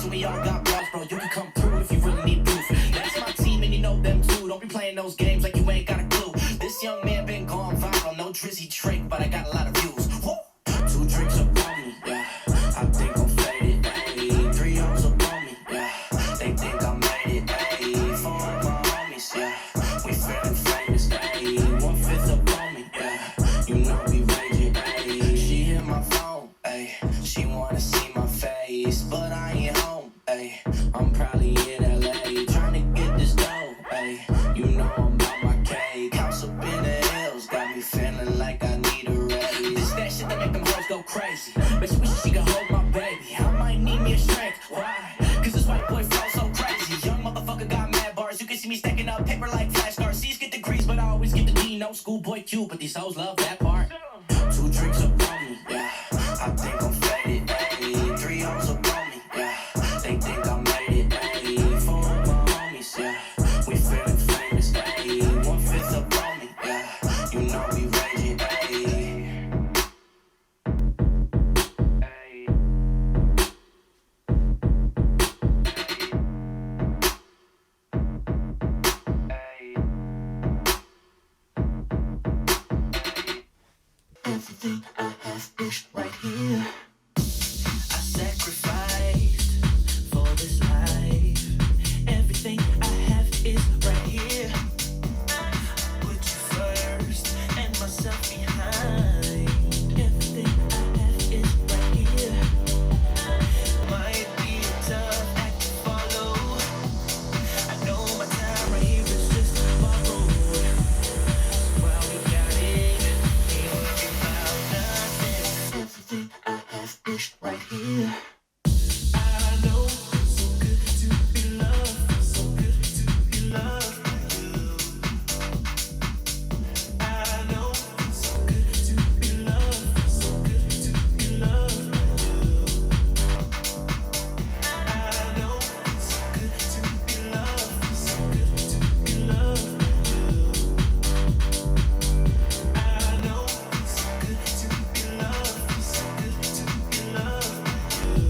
and we all got bras, bro. You can come through if you really need proof. That's my team and you know them too. Don't be playing those games like you ain't got a clue. This young man been gone viral, no Drizzy trick, but I got a lot of views. Whoa. 2 drinks up on me, yeah. I think I'm faded, ayy. 3 O's up on me, yeah. They think I made it, ayy. 4 of my homies, yeah. We feeling famous, ayy. 1/5 up on me, yeah. You know we raging, ayy. She hit my phone, ayy. She wanna see my face, but I ain't home, ayy. I'm probably in LA, trying to get this dough, ayy. You know I'm about my cake. House up in the hills, got me feeling like I need a raise. This that shit that make them hoes go crazy. But she wishes she could hold my baby. I might need me a shrink. Why? Cause this white boy flow so crazy. Young motherfucker got mad bars. You can see me stacking up paper like flashcards. C's get degrees, but I always get the D. No schoolboy Q, but these hoes love that part. 2 drinks up on me, yeah. I think I'm faded, ayy. 3 O's up on me, yeah. They think I made it, ayy. 4 of my homies, yeah. We feeling famous, ayy. 1/5 up on me, yeah. You know we raging, ayy. Everything I have is right here. I sacrificed for this life. Everything I have is right here. Put you first and myself behind. Everything I have is right here. Might be a tough act to follow. I know my time right here is just borrowed. While we got it, ain't worried about nothing. Everything I have is right here. I know it's so good to be loved, so good to be loved by you. I know it's so good to be loved, so good to be loved by you. I know it's so good to be loved, so good to be loved by you. I know it's so good to be loved, so good to be loved by you.